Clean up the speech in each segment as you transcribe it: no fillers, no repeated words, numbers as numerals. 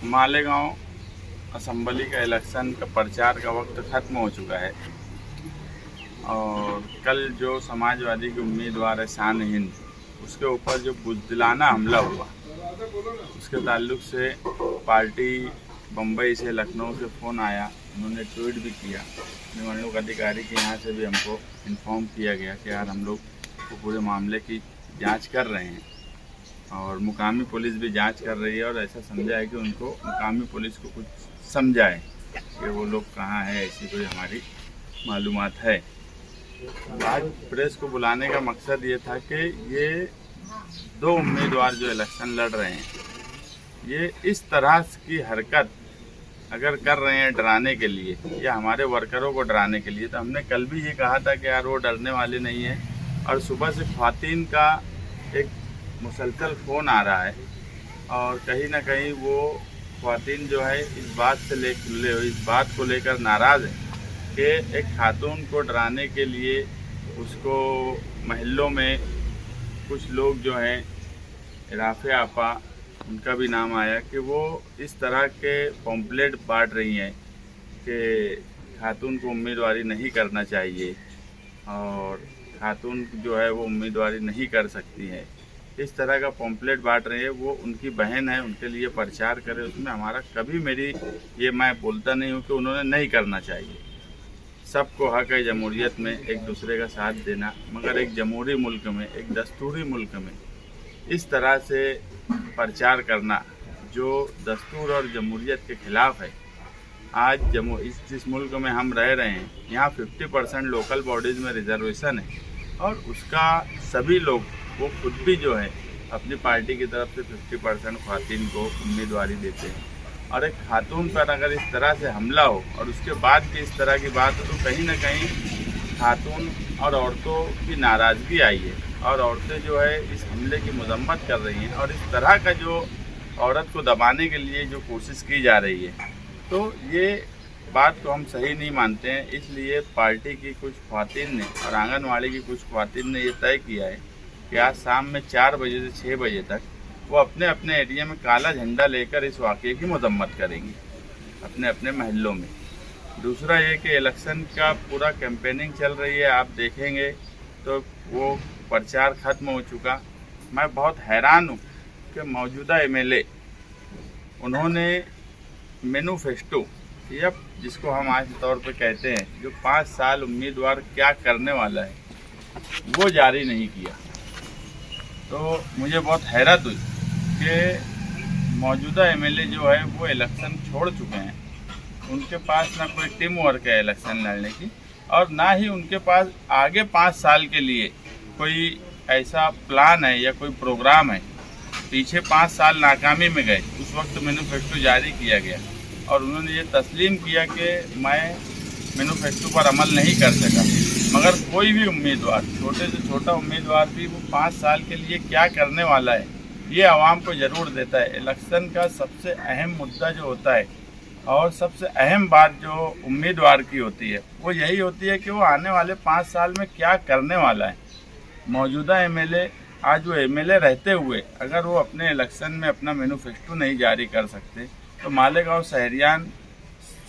Malegaon assembly का election का प्रचार का वक्त ख़त्म हो चुका है और कल जो समाजवादी के उम्मीदवार है शान हिंद, उसके ऊपर जो बुज़दिलाना हमला हुआ, उसके ताल्लुक से पार्टी बम्बई से लखनऊ से फ़ोन आया। उन्होंने ट्वीट भी किया। निवडणूक अधिकारी के यहाँ से भी हमको इन्फॉर्म किया गया कि यार हम लोग पूरे मामले की जांच कर रहे हैं और मुकामी पुलिस भी जांच कर रही है और ऐसा समझा है कि उनको मुकामी पुलिस को कुछ समझाए कि वो लोग कहाँ हैं, ऐसी कोई हमारी मालूमात है। आज प्रेस को बुलाने का मकसद ये था कि ये दो उम्मीदवार जो इलेक्शन लड़ रहे हैं, ये इस तरह की हरकत अगर कर रहे हैं डराने के लिए या हमारे वर्करों को डराने के लिए, तो हमने कल भी ये कहा था कि यार वो डरने वाले नहीं हैं। और सुबह से ख्वातीन का एक मुसलसल फ़ोन आ रहा है और कहीं ना कहीं वो ख्वातीन जो है इस बात को लेकर नाराज़ है कि एक खातून को डराने के लिए उसको मोहल्लों में कुछ लोग जो हैं, राफ़े आपा उनका भी नाम आया, कि वो इस तरह के पम्पलेट बांट रही हैं कि खातून को उम्मीदवारी नहीं करना चाहिए और खातून जो है वो उम्मीदवारी नहीं कर सकती है। इस तरह का पम्पलेट बांट रहे हैं। वो उनकी बहन है, उनके लिए प्रचार करे। उसमें हमारा कभी ये मैं बोलता नहीं हूँ कि उन्होंने नहीं करना चाहिए। सबको हक है जमहूरियत में एक दूसरे का साथ देना, मगर एक जमहूरी मुल्क में, एक दस्तूरी मुल्क में इस तरह से प्रचार करना जो दस्तूर और जमहूरियत के ख़िलाफ़ है। आज जिस मुल्क में हम रह रहे हैं, यहाँ 50% लोकल बॉडीज़ में रिजर्वेशन है और उसका सभी लोग, वो खुद भी जो है अपनी पार्टी की तरफ से 50% ख़वातीन को उम्मीदवारी देते हैं। और एक खातून पर अगर इस तरह से हमला हो और उसके बाद भी इस तरह की बात हो, तो कहीं ना कहीं खातून और औरतों की नाराज़गी आई है और औरतें जो है इस हमले की मजम्मत कर रही हैं और इस तरह का जो औरत को दबाने के लिए जो कोशिश की जा रही है, तो ये बात को हम सही नहीं मानते हैं। इसलिए पार्टी की कुछ ख़वातीन ने और आंगनवाड़ी की कुछ ख़वातीन ने ये तय किया है कि आज शाम में 4 बजे से 6 बजे तक वो अपने अपने एरिया में काला झंडा लेकर इस वाक़ये की मजम्मत करेंगी अपने अपने महल्लों में। दूसरा ये कि इलेक्शन का पूरा कैंपेनिंग चल रही है, आप देखेंगे तो वो प्रचार ख़त्म हो चुका। मैं बहुत हैरान हूँ कि मौजूदा एमएलए उन्होंने मैनिफेस्टो, या जिसको हम आज के तौर पे कहते हैं, जो 5 साल उम्मीदवार क्या करने वाला है, वो जारी नहीं किया। तो मुझे बहुत हैरत हुई कि मौजूदा एमएलए जो है वो इलेक्शन छोड़ चुके हैं। उनके पास ना कोई टीम वर्क है इलेक्शन लड़ने की और ना ही उनके पास आगे 5 साल के लिए कोई ऐसा प्लान है या कोई प्रोग्राम है। पीछे 5 साल नाकामी में गए, उस वक्त मैनिफेस्टो जारी किया गया और उन्होंने ये तस्लीम किया कि मैं मैनिफेस्टो पर अमल नहीं कर सका। मगर कोई भी उम्मीदवार, छोटे से छोटा उम्मीदवार भी, वो 5 साल के लिए क्या करने वाला है ये आवाम को ज़रूर देता है। इलेक्शन का सबसे अहम मुद्दा जो होता है और सबसे अहम बात जो उम्मीदवार की होती है, वो यही होती है कि वो आने वाले 5 साल में क्या करने वाला है। मौजूदा एमएलए, आज वो एमएलए रहते हुए अगर वो अपने इलेक्शन में अपना मैनिफेस्टो नहीं जारी कर सकते, तो मालेगांव शहरियान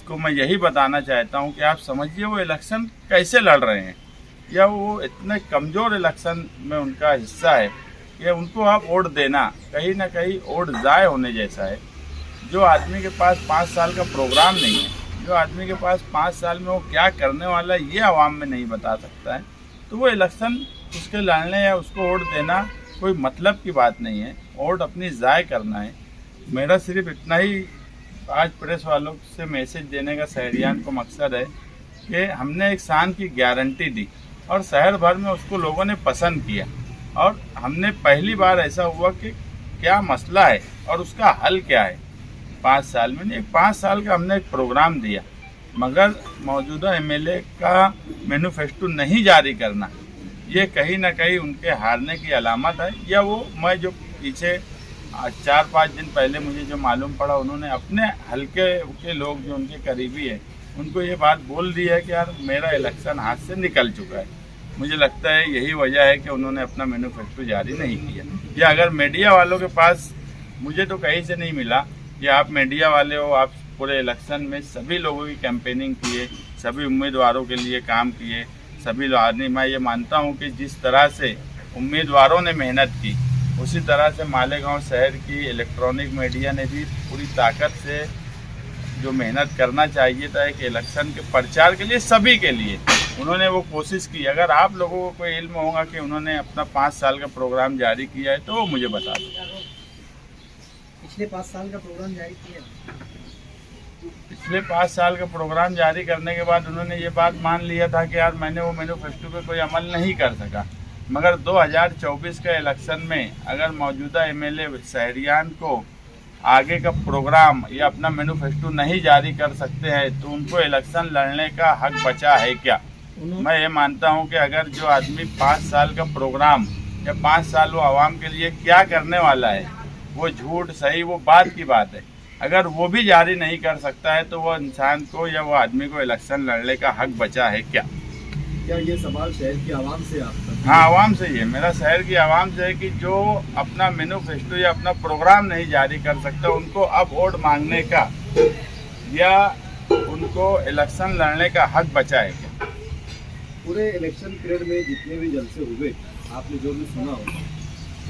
को मैं यही बताना चाहता हूं कि आप समझिए वो इलेक्शन कैसे लड़ रहे हैं, या वो इतने कमज़ोर इलेक्शन में उनका हिस्सा है कि उनको आप वोट देना कहीं ना कहीं वोट ज़ाय होने जैसा है। जो आदमी के पास 5 साल का प्रोग्राम नहीं है, जो आदमी के पास 5 साल में वो क्या करने वाला है ये आवाम में नहीं बता सकता है, तो वो इलेक्शन उसके लड़ने या उसको वोट देना कोई मतलब की बात नहीं है। वोट अपनी ज़ाय करना है। मेरा सिर्फ इतना ही आज प्रेस वालों से मैसेज देने का शहरियान को मकसद है कि हमने एक शान की गारंटी दी और शहर भर में उसको लोगों ने पसंद किया और हमने पहली बार ऐसा हुआ कि क्या मसला है और उसका हल क्या है। 5 साल में नहीं, 5 साल का हमने एक प्रोग्राम दिया, मगर मौजूदा एमएलए का मैनिफेस्टो नहीं जारी करना, ये कहीं ना कहीं उनके हारने की अलामत है। या वो, मैं जो पीछे 4-5 दिन पहले मुझे जो मालूम पड़ा, उन्होंने अपने हल्के के लोग जो उनके करीबी है उनको ये बात बोल दी है कि यार मेरा इलेक्शन हाथ से निकल चुका है। मुझे लगता है यही वजह है कि उन्होंने अपना मैनिफेस्टो जारी नहीं किया। या अगर मीडिया वालों के पास, मुझे तो कहीं से नहीं मिला ये आप मीडिया वाले हो, आप पूरे इलेक्शन में सभी लोगों की कैंपेनिंग किए, सभी उम्मीदवारों के लिए काम किए, सभी लोग। मैं ये मानता हूँ कि जिस तरह से उम्मीदवारों ने मेहनत की, उसी तरह से मालेगांव शहर की इलेक्ट्रॉनिक मीडिया ने भी पूरी ताकत से जो मेहनत करना चाहिए था एक इलेक्शन के प्रचार के लिए, सभी के लिए उन्होंने वो कोशिश की। अगर आप लोगों को कोई इल्म होगा कि उन्होंने अपना 5 साल का प्रोग्राम जारी किया है तो वो मुझे बता दो। पिछले 5 साल का प्रोग्राम जारी किया, पिछले 5 साल का प्रोग्राम जारी करने के बाद उन्होंने ये बात मान लिया था कि यार मैंने वो मैनिफेस्टो पे कोई अमल नहीं कर सका। मगर 2024 का इलेक्शन में अगर मौजूदा एमएलए शहरियान को आगे का प्रोग्राम या अपना मैनिफेस्टो नहीं जारी कर सकते हैं तो उनको इलेक्शन लड़ने का हक बचा है क्या? मैं ये मानता हूं कि अगर जो आदमी 5 साल का प्रोग्राम या 5 साल वो आवाम के लिए क्या करने वाला है, वो झूठ सही वो बात की बात है, अगर वो भी जारी नहीं कर सकता है तो वो इंसान को या वो आदमी को इलेक्शन लड़ने का हक बचा है क्या? क्या ये सवाल शहर की आवाम से आपका? हाँ, आवाम से ही है, मेरा शहर की आवाम से है कि जो अपना मैनिफेस्टो या अपना प्रोग्राम नहीं जारी कर सकता उनको अब वोट मांगने का या उनको इलेक्शन लड़ने का हक बचा है क्या? पूरे इलेक्शन पीरियड में जितने भी जलसे हुए, आपने जो भी सुना होगा,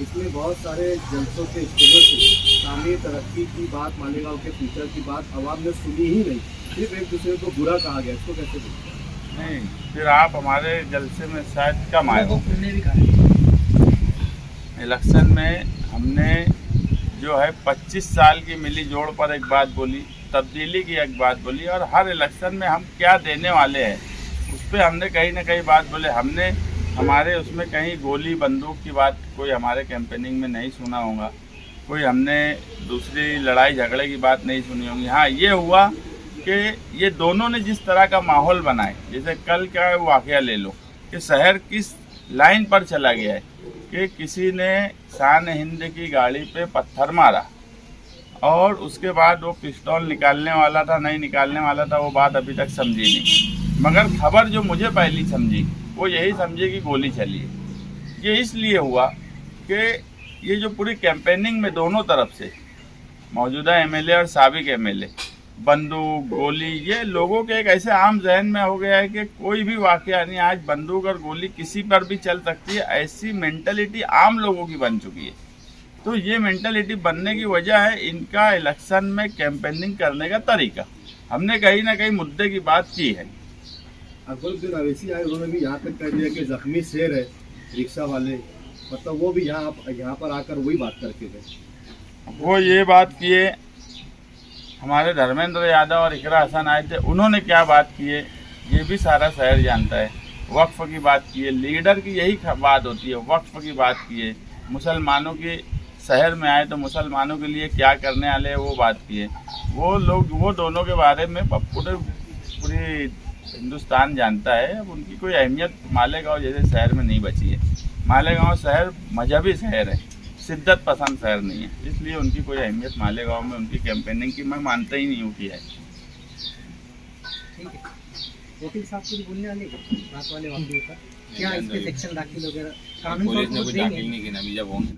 इसमें बहुत सारे जलसों के स्टेजों से तामीर तरक्की की बात, मालेगांव के फ्यूचर की बात आवाम ने सुनी ही नहीं, सिर्फ एक दूसरे को बुरा कहा गया। इसको कैसे देखते हैं? नहीं, फिर आप हमारे जलसे में शायद कम आए हो। इलेक्शन में हमने जो है 25 साल की मिली जोड़ पर एक बात बोली, तब्दीली की एक बात बोली, और हर इलेक्शन में हम क्या देने वाले हैं उस पर हमने कहीं ना कहीं बात बोले। हमने हमारे उसमें कहीं गोली बंदूक की बात कोई हमारे कैंपेनिंग में नहीं सुना होगा, कोई हमने दूसरी लड़ाई झगड़े की बात नहीं सुनी होगी। हाँ, ये हुआ कि ये दोनों ने जिस तरह का माहौल बनाए, जैसे कल का वाकया ले लो कि शहर किस लाइन पर चला गया है कि किसी ने शान हिंद की गाड़ी पे पत्थर मारा और उसके बाद वो पिस्तौल निकालने वाला था नहीं निकालने वाला था वो बात अभी तक समझी नहीं, मगर खबर जो मुझे पहली समझी वो यही समझी कि गोली चली है। ये इसलिए हुआ कि ये जो पूरी कैंपेनिंग में दोनों तरफ से मौजूदा एमएलए और साबिक एमएलए बंदूक गोली, ये लोगों के एक ऐसे आम जहन में हो गया है कि कोई भी वाकया नहीं, आज बंदूक और गोली किसी पर भी चल सकती है, ऐसी मेंटलिटी आम लोगों की बन चुकी है। तो ये मेंटलिटी बनने की वजह है इनका इलेक्शन में कैंपेनिंग करने का तरीका। हमने कहीं ना कहीं मुद्दे की बात की है। अकबरुद्दीन अवैसी आए, उन्होंने भी यहाँ तक कह दिया कि जख्मी शेर है रिक्शा वाले, मतलब वो भी यहाँ पर आकर वही बात करके गए। वो ये बात किए, हमारे धर्मेंद्र यादव और इकरा हसन आए थे, उन्होंने क्या बात की है ये भी सारा शहर जानता है। वक्फ की बात की है, लीडर की यही बात होती है, वक्फ की बात की है। मुसलमानों के शहर में आए तो मुसलमानों के लिए क्या करने वाले हैं वो बात की है। वो लोग वो दोनों के बारे में पूरी हिंदुस्तान जानता है। अब उनकी कोई अहमियत मालेगांव जैसे शहर में नहीं बची है। मालेगांव शहर मजहबी शहर है, शिद्दत पसंद शहर नहीं है, इसलिए उनकी कोई अहमियत मालेगांव में उनकी कैंपेनिंग की मैं मानता ही नहीं हूँ कि है। ठीक है, वकील साहब कुछ बोलने वाले रात वाले वाकये पर क्या इस पे सेक्शन दाखिल वगैरह कानून पुलिस ने कुछ दाखिल नहीं किया अभी जब होंगे